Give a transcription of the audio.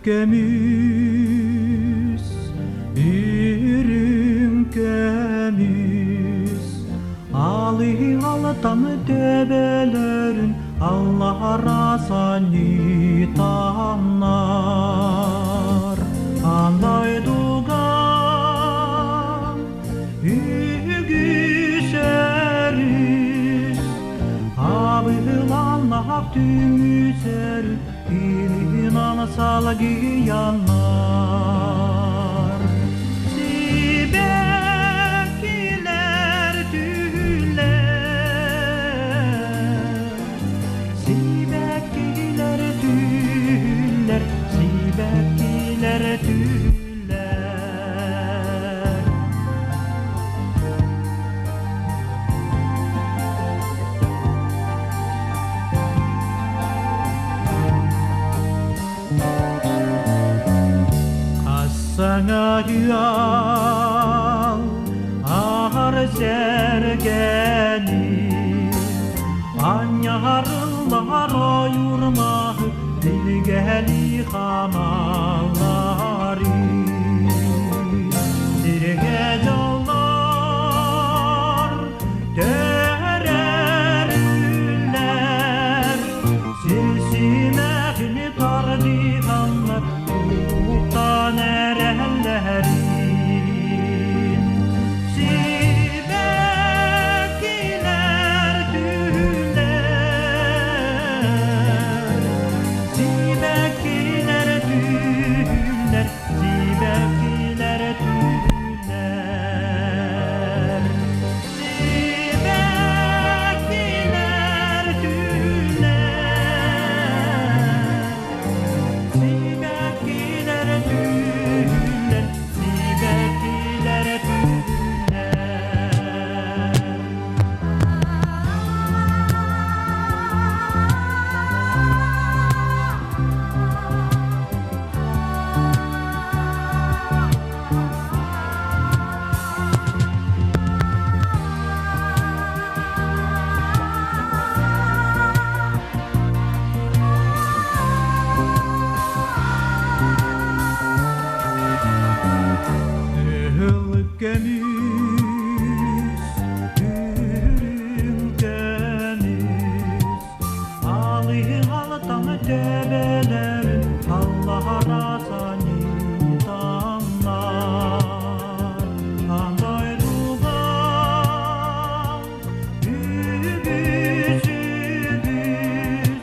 Ülkemiz, ülkemiz, Ali altan tebelerin Allah rasani tanlar. Anday dugan ügüşeriz, abılanmak tümüzer, İnan salgi yanar. Sibekkiler tüller, sibekkiler tüller, sibekkiler tüller. Sana yal ahar sergeni, anyarlar oyurmah dilgeli kanalları, dirge yollar tererler, silsimehini tardihanlar utan erenlerin. Sibekkiler tüller, sibekkiler tüller, sibekkiler tüller, sibekkiler tüller, sibekkiler tüller, sibekkiler tüller. Ülkemiz, ülkemiz, Ali altan tebelerin Allah rasani tanlar. Anday dugan ügüz ügüz,